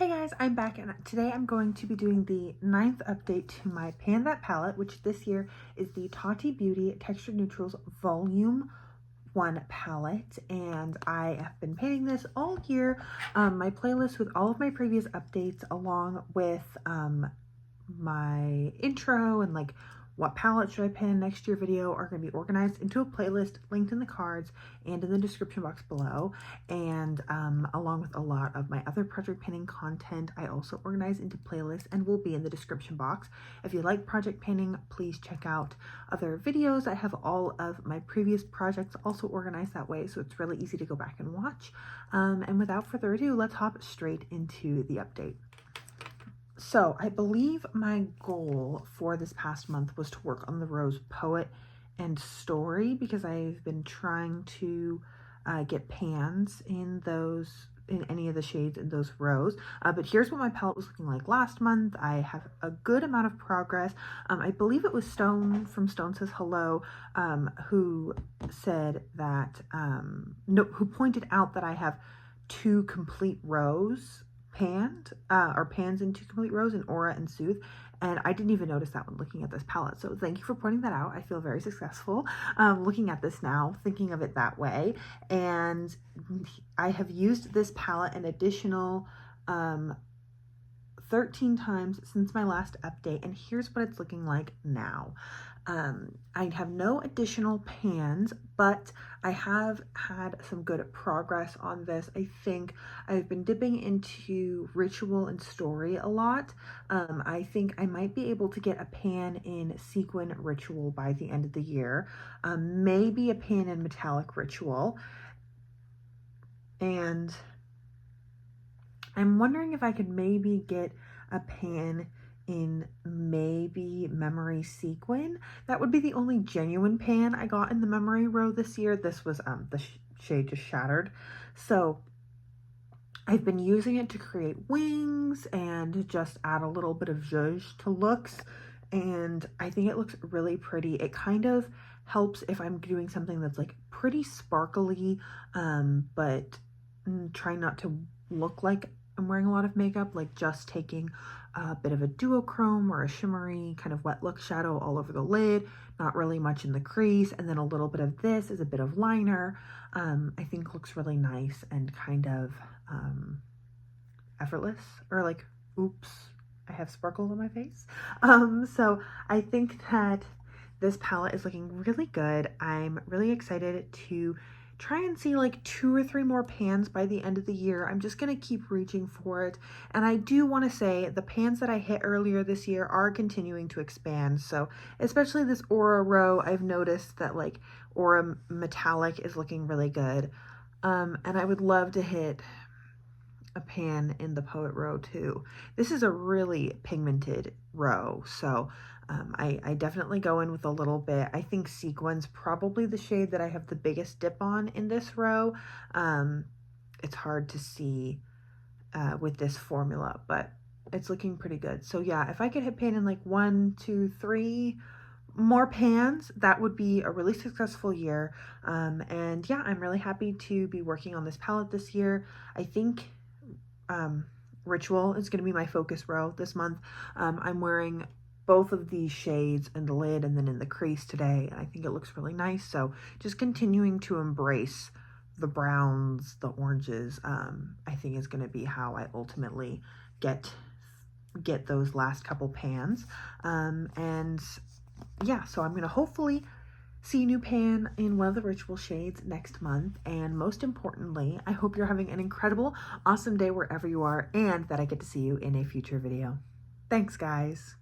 Hey guys, I'm back and today I'm going to be doing the 9th update to my Pan That palette, which this year is the Tati Beauty Textured Neutrals Volume 1 palette, and I have been painting this all year. My playlist with all of my previous updates along with my intro and like what palette should I pan next year video are going to be organized into a playlist linked in the cards and in the description box below. And along with a lot of my other project painting content, I also organize into playlists and will be in the description box. If you like project painting, please check out other videos. I have all of my previous projects also organized that way, so it's really easy to go back and watch. And without further ado, let's hop straight into the update. So I believe my goal for this past month was to work on the rows Poet and Story, because I've been trying to get pans in any of the shades in those rows. But here's what my palette was looking like last month. I have a good amount of progress. I believe it was Stone from Stone Says Hello who said that, who pointed out that I have 2 complete rows panned, or pans in 2 complete rows in Aura and Soothe, and I didn't even notice that when looking at this palette, so thank you for pointing that out. I feel very successful looking at this now, thinking of it that way. And I have used this palette an additional 13 times since my last update, and here's what it's looking like now. I have no additional pans, but I have had some good progress on this. I think I've been dipping into Ritual and Story a lot. I think I might be able to get a pan in Sequin Ritual by the end of the year, maybe a pan in Metallic Ritual, and I'm wondering if I could maybe get a pan in maybe Memory Sequin. That would be the only genuine pan I got in the Memory row this year. This was the shade just Shattered. So I've been using it to create wings and just add a little bit of zhuzh to looks, and I think it looks really pretty. It kind of helps if I'm doing something that's like pretty sparkly, but trying not to look like I'm wearing a lot of makeup, like just taking a bit of a duochrome or a shimmery kind of wet look shadow all over the lid, not really much in the crease, and then a little bit of this as a bit of liner. I think looks really nice and kind of effortless, or like, oops, I have sparkles on my face. So I think that this palette is looking really good. I'm really excited to try and see like 2 or 3 more pans by the end of the year. I'm just gonna keep reaching for it. And I do wanna say the pans that I hit earlier this year are continuing to expand. So especially this Aura row, I've noticed that like Aura Metallic is looking really good. And I would love to hit a pan in the Poet row too. This is a really pigmented row, so I definitely go in with a little bit. I think Sequin's probably the shade that I have the biggest dip on in this row. It's hard to see with this formula, but it's looking pretty good. So yeah, if I could hit pan in like 1, 2, 3 more pans, that would be a really successful year. And yeah, I'm really happy to be working on this palette this year. I think Ritual is going to be my focus row this month. I'm wearing both of these shades in the lid and then in the crease today, and I think it looks really nice. So just continuing to embrace the browns, the oranges, I think is going to be how I ultimately get those last couple pans. And yeah, so I'm going to hopefully see a new pan in one of the Ritual shades next month. And most importantly, I hope you're having an incredible, awesome day wherever you are, and that I get to see you in a future video. Thanks, guys.